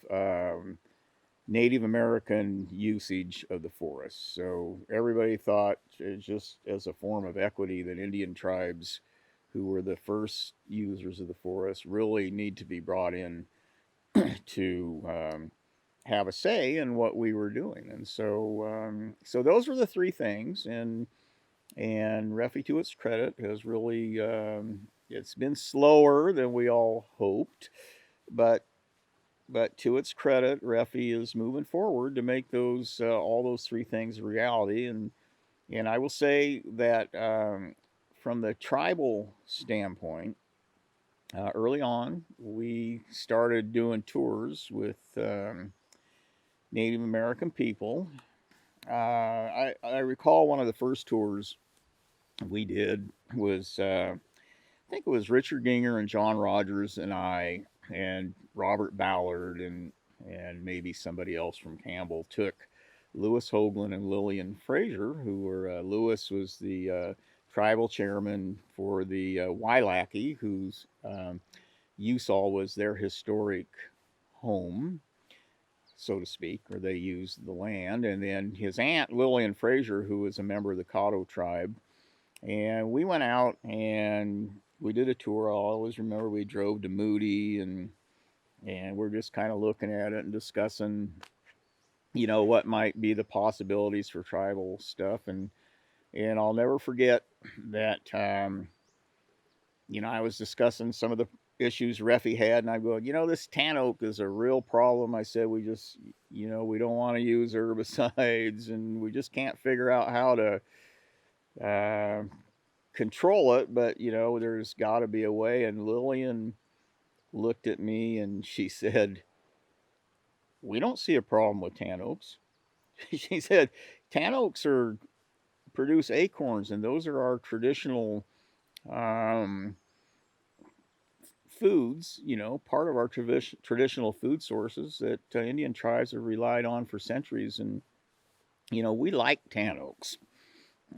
Native American usage of the forest. So everybody thought, just as a form of equity, that Indian tribes, who were the first users of the forest, really need to be brought in to have a say in what we were doing. And so those were the three things. And RFFI, to its credit, has really it's been slower than we all hoped, but to its credit, RFFI is moving forward to make those all those three things a reality. And I will say that from the tribal standpoint, early on, we started doing tours with Native American people. I recall one of the first tours we did was I think it was Richard Ginger and John Rogers and I and Robert Ballard and maybe somebody else from Campbell took Lewis Hoagland and Lillian Fraser, who were Lewis was the tribal chairman for the Wailaki, whose Usal was their historic home, so to speak, or they used the land, and then his aunt Lillian Fraser, who was a member of the Caddo tribe. And we went out and we did a tour. I always remember we drove to Moody and we're just kind of looking at it and discussing, what might be the possibilities for tribal stuff. And I'll never forget that I was discussing some of the issues RFFI had, and I go, this tan oak is a real problem. I said, we just, we don't want to use herbicides, and we just can't figure out how to control it, but there's got to be a way. And Lillian looked at me and she said, "We don't see a problem with tan oaks." She said, "Tan oaks produce acorns, and those are our traditional um, foods. Part of our traditional food sources that Indian tribes have relied on for centuries, and we like tan oaks."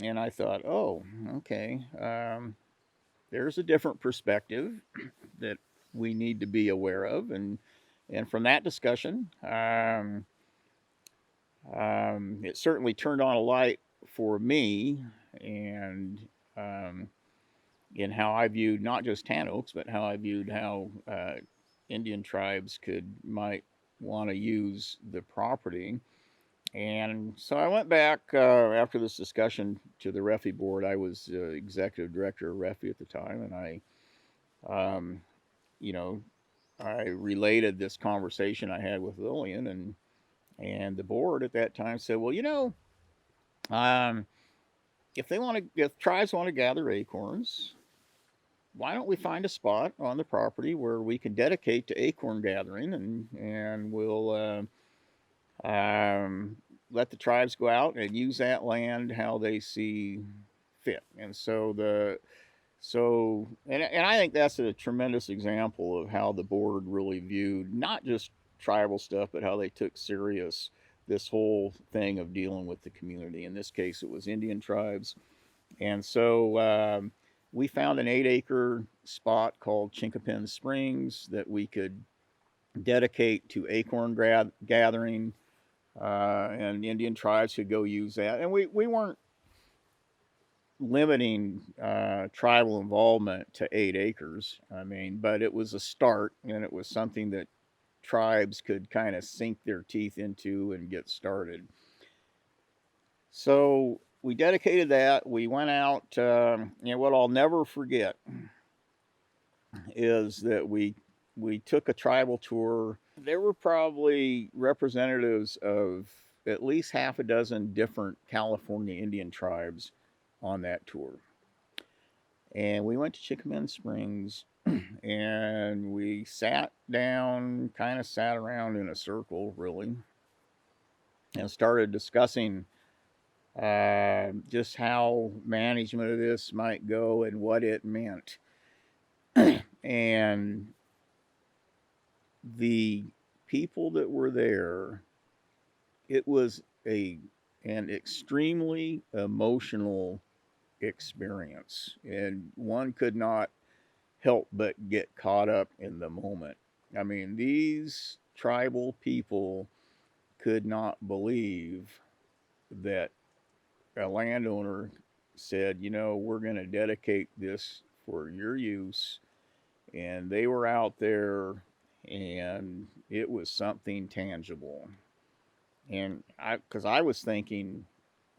And I thought, oh, okay. There's a different perspective that we need to be aware of, and from that discussion, it certainly turned on a light for me, and um, in how I viewed not just tan oaks, but how I viewed how Indian tribes might want to use the property. And so I went back after this discussion to the RFFI board. I was executive director of RFFI at the time, and um, you know, I related this conversation I had with Lillian, and the board at that time said, well, um, if tribes want to gather acorns, why don't we find a spot on the property where we can dedicate to acorn gathering, and we'll let the tribes go out and use that land how they see fit. And I think that's a tremendous example of how the board really viewed not just tribal stuff, but how they took serious this whole thing of dealing with the community. In this case, it was Indian tribes. And so we found an 8-acre spot called Chinkapin Springs that we could dedicate to acorn gathering, and Indian tribes could go use that. And we weren't limiting tribal involvement to 8 acres. I mean, but it was a start, and it was something that tribes could kind of sink their teeth into and get started. So we dedicated that. We went out. What I'll never forget is that we took a tribal tour. There were probably representatives of at least half a dozen different California Indian tribes on that tour. And we went to Chickman Springs and we sat down, kind of sat around in a circle, really, and started discussing just how management of this might go and what it meant. And the people that were there, it was an extremely emotional experience, and one could not help but get caught up in the moment. I mean, these tribal people could not believe that a landowner said, you know, we're going to dedicate this for your use. And they were out there, and it was something tangible. And because I was thinking,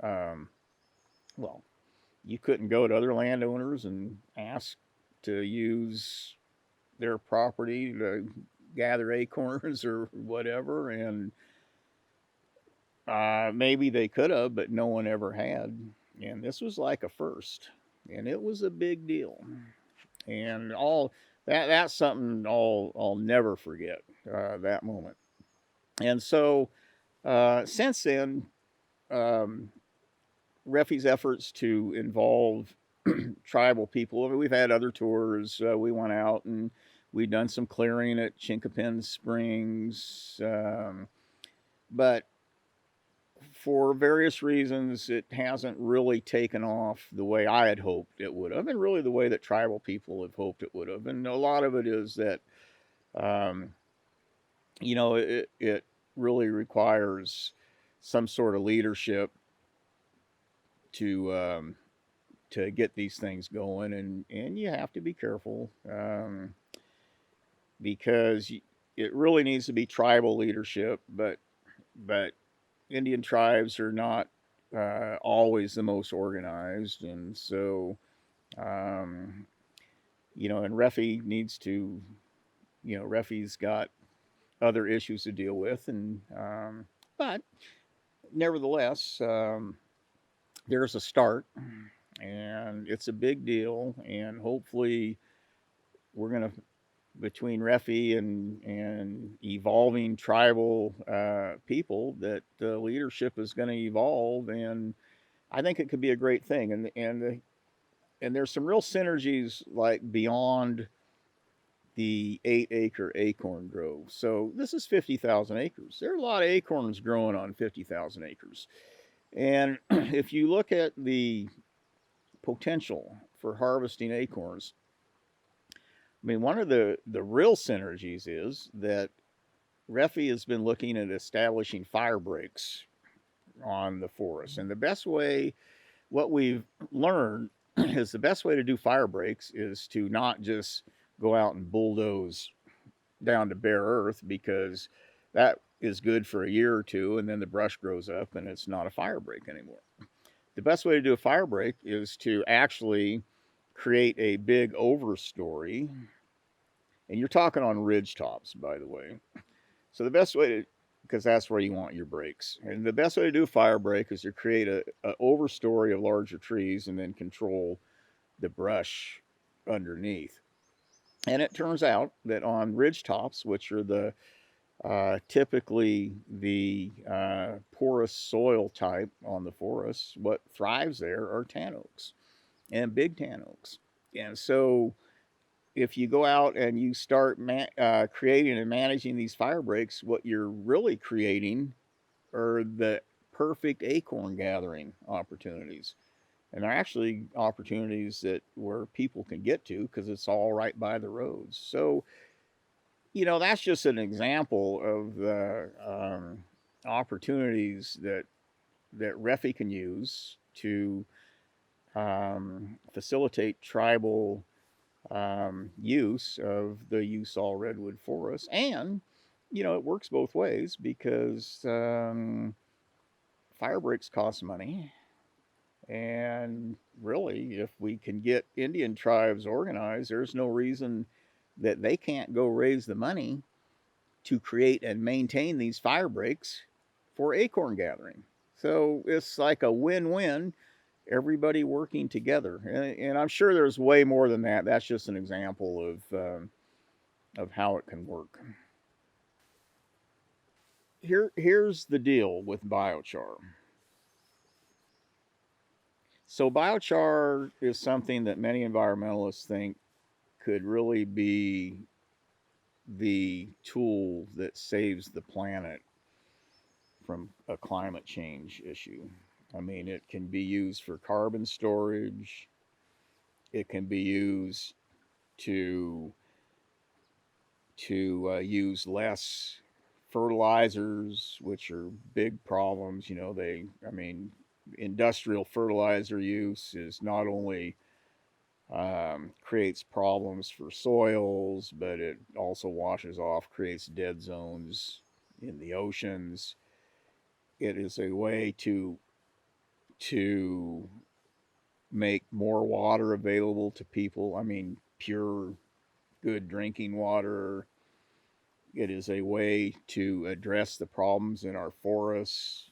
um, well, you couldn't go to other landowners and ask to use their property to gather acorns or whatever. And maybe they could have, but no one ever had. And this was like a first, and it was a big deal. And all that's something I'll never forget, that moment. And so since then, um, Refi's efforts to involve tribal people. We've had other tours. We went out and we done some clearing at Chinkapin Springs, but for various reasons, it hasn't really taken off the way I had hoped it would have, and really the way that tribal people have hoped it would have. And a lot of it is that, um, it really requires some sort of leadership to to get these things going, and you have to be careful, because it really needs to be tribal leadership, but Indian tribes are not always the most organized, and so um, and Refi needs to, Refi's got other issues to deal with, and but nevertheless, there's a start, and it's a big deal, and hopefully we're gonna, between Refi and evolving tribal people, that the leadership is going to evolve, and I think it could be a great thing. And there's some real synergies, like beyond the 8-acre acorn grove. So this is 50,000 acres. There are a lot of acorns growing on 50,000 acres. And if you look at the potential for harvesting acorns, I mean, one of the real synergies is that Refi has been looking at establishing fire breaks on the forest. And the best way, what we've learned is the best way to do fire breaks is to not just go out and bulldoze down to bare earth, because that is good for a year or two, and then the brush grows up and it's not a fire break anymore. The best way to do a fire break is to actually create a big overstory. And you're talking on ridge tops, by the way. So the best way to, because that's where you want your breaks. And the best way to do a fire break is to create a overstory of larger trees and then control the brush underneath. And it turns out that on ridge tops, which are the typically the porous soil type on the forests, what thrives there are tan oaks and big tan oaks. And so if you go out and you start creating and managing these fire breaks, what you're really creating are the perfect acorn gathering opportunities. And they're actually opportunities that where people can get to because it's all right by the roads. So, that's just an example of the opportunities that Refi can use to facilitate tribal use of the Usal Redwood Forest. And, it works both ways, because fire breaks cost money. And really, if we can get Indian tribes organized, there's no reason that they can't go raise the money to create and maintain these fire breaks for acorn gathering. So it's like a win-win, everybody working together. And I'm sure there's way more than that. That's just an example of how it can work. Here's the deal with biochar. So biochar is something that many environmentalists think could really be the tool that saves the planet from a climate change issue. I mean, it can be used for carbon storage. It can be used to use less fertilizers, which are big problems. Industrial fertilizer use is not only creates problems for soils, but it also washes off, creates dead zones in the oceans. It is a way to make more water available to people. Pure, good drinking water. It is a way to address the problems in our forests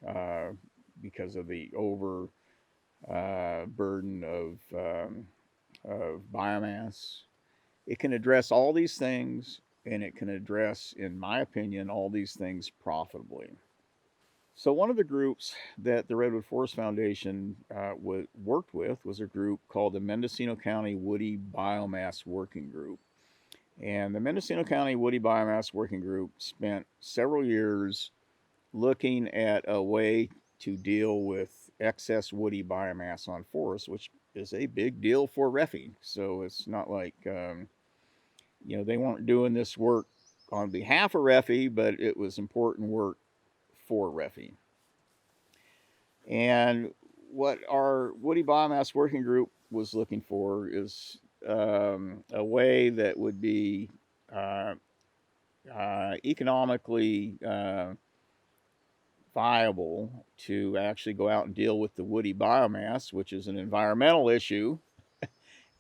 uh, because of the over burden of biomass. It can address all these things, and it can address, in my opinion, all these things profitably. So, one of the groups that the Redwood Forest Foundation worked with was a group called the Mendocino County Woody Biomass Working Group. And the Mendocino County Woody Biomass Working Group spent several years looking at a way to deal with excess woody biomass on forests, which is a big deal for RFFI. So it's not like, they weren't doing this work on behalf of RFFI, but it was important work for RFFI. And what our woody biomass working group was looking for is a way that would be uh, economically viable to actually go out and deal with the woody biomass, which is an environmental issue,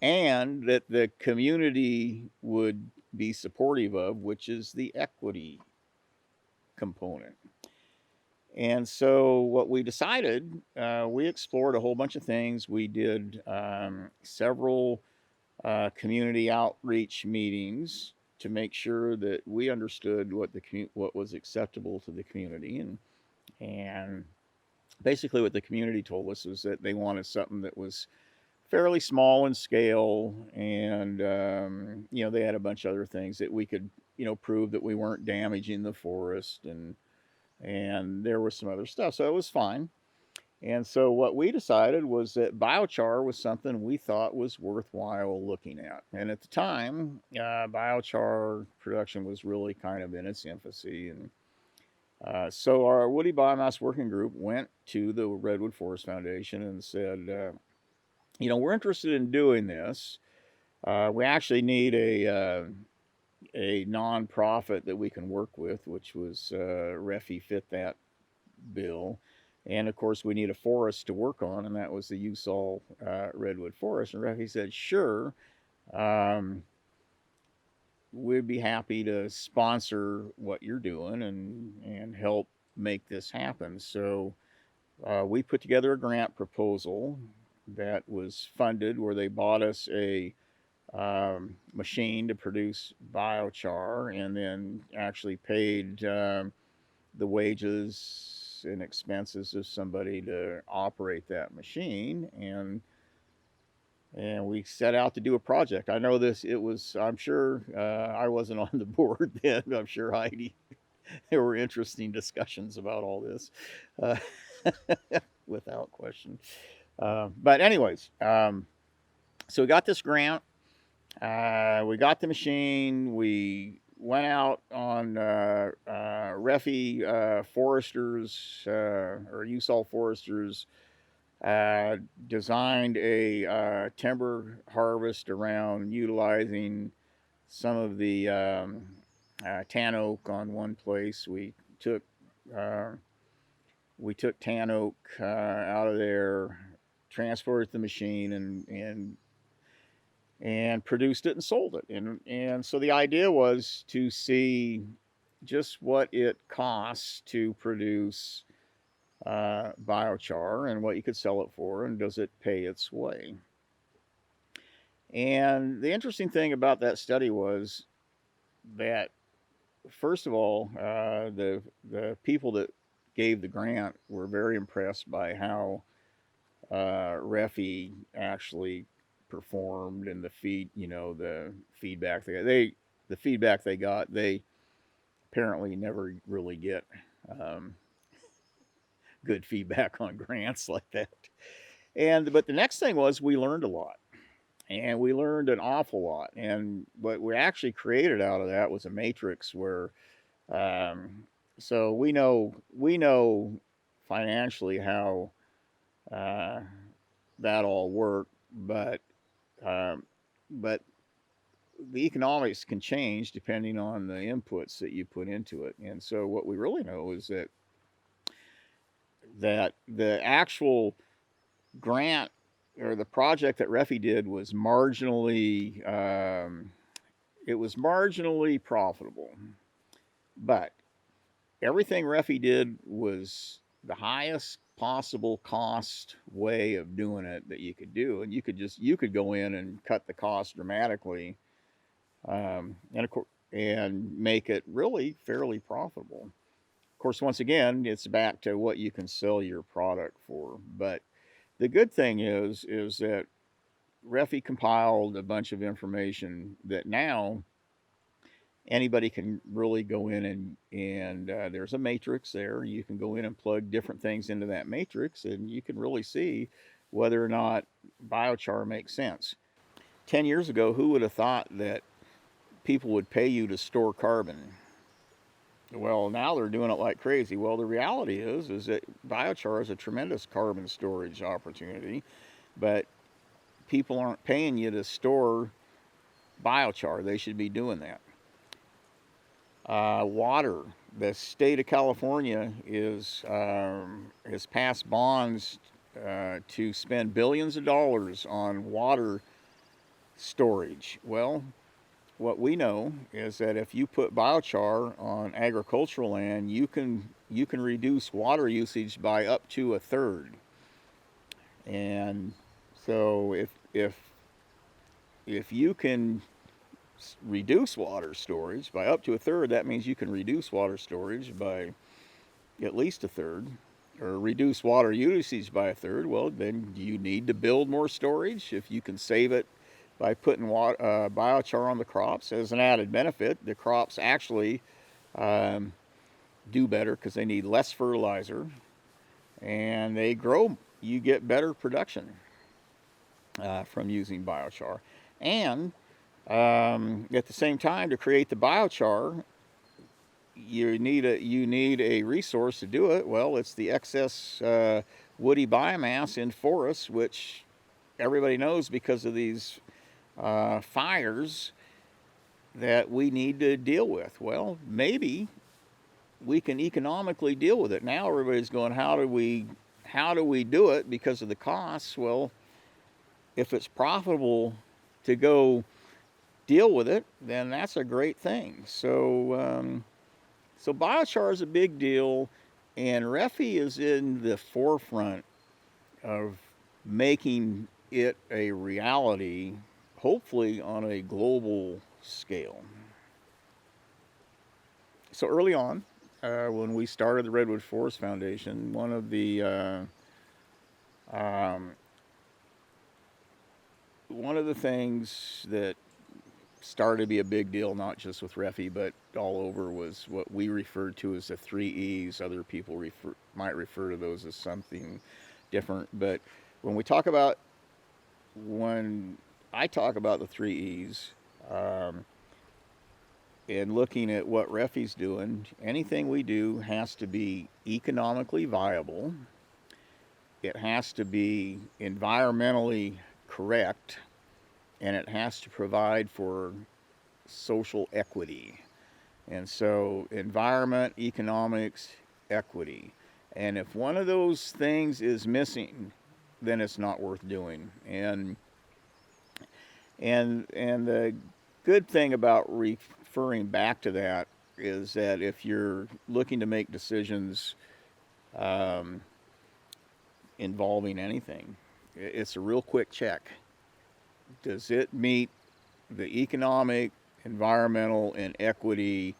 and that the community would be supportive of, which is the equity component. And so, what we decided, we explored a whole bunch of things. We did several community outreach meetings to make sure that we understood what was acceptable to the community, and basically what the community told us was that they wanted something that was fairly small in scale, and they had a bunch of other things that we could prove that we weren't damaging the forest, and there was some other stuff, so it was fine. And so what we decided was that biochar was something we thought was worthwhile looking at. And at the time, biochar production was really kind of in its infancy. And so our Woody Biomass Working Group went to the Redwood Forest Foundation and said, we're interested in doing this. We actually need a nonprofit that we can work with, which was RFFI fit that bill. And of course, we need a forest to work on, and that was the Usal Redwood Forest. And RFFI said, sure, we'd be happy to sponsor what you're doing and help make this happen. So we put together a grant proposal that was funded, where they bought us a machine to produce biochar, and then actually paid the wages and expenses of somebody to operate that machine, and we set out to do a project. I know this. I'm sure I wasn't on the board then. I'm sure Heidi. There were interesting discussions about all this, uh, without question. But anyways, so we got this grant. We got the machine. We went out on RFFI foresters or Usal foresters designed a timber harvest around utilizing some of the tan oak on one place. Took uh, we took tan oak out of there, transported the machine, and produced it and sold it. And so the idea was to see just what it costs to produce biochar and what you could sell it for, and does it pay its way. And the interesting thing about that study was that, first of all, the people that gave the grant were very impressed by how RFFI actually performed, and the feedback they got, they apparently never really get good feedback on grants like that. But the next thing was, we learned a lot, and we learned an awful lot. And what we actually created out of that was a matrix where Um, so we know financially how uh, that all worked, um, but the economics can change depending on the inputs that you put into it. And so what we really know is that the actual grant or the project that RFFI did was marginally profitable, but everything RFFI did was the highest possible cost way of doing it that you could do, and you could go in and cut the cost dramatically, and of course, and make it really fairly profitable. Of course, once again, it's back to what you can sell your product for. But the good thing is that RFFI compiled a bunch of information that now anybody can really go in and there's a matrix there. You can go in and plug different things into that matrix, and you can really see whether or not biochar makes sense. 10 years ago, who would have thought that people would pay you to store carbon? Well, now they're doing it like crazy. Well, the reality is that biochar is a tremendous carbon storage opportunity, but people aren't paying you to store biochar. They should be doing that. Water. The state of California has passed bonds to spend billions of dollars on water storage. Well, what we know is that if you put biochar on agricultural land, you can reduce water usage by up to a third. And so if you can reduce water storage by up to a third, that means you can reduce water storage by at least a third, or reduce water usage by a third. Well, then you need to build more storage. If you can save it by putting biochar on the crops as an added benefit, the crops actually do better because they need less fertilizer and they grow. You get better production from using biochar. And at the same time, to create the biochar, you need a resource to do it. Well, it's the excess woody biomass in forests, which everybody knows because of these fires that we need to deal with. Well, maybe we can economically deal with it. Now everybody's going, how do we do it because of the costs? Well, if it's profitable to go deal with it, then that's a great thing. So biochar is a big deal, and RFFI is in the forefront of making it a reality, hopefully on a global scale. So early on, when we started the Redwood Forest Foundation, one of the things that started to be a big deal, not just with RFFI, but all over, was what we referred to as the 3 E's. Other people might refer to those as something different. But when I talk about the 3 E's, and looking at what RFFI's doing, anything we do has to be economically viable. It has to be environmentally correct, and it has to provide for social equity. And so environment, economics, equity. And if one of those things is missing, then it's not worth doing. And the good thing about referring back to that is that if you're looking to make decisions involving anything, it's a real quick check. Does it meet the economic, environmental, and equity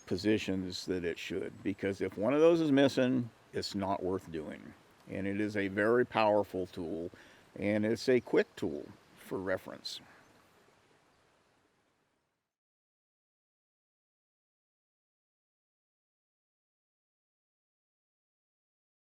positions that it should? Because if one of those is missing, it's not worth doing. And it is a very powerful tool, and it's a quick tool for reference.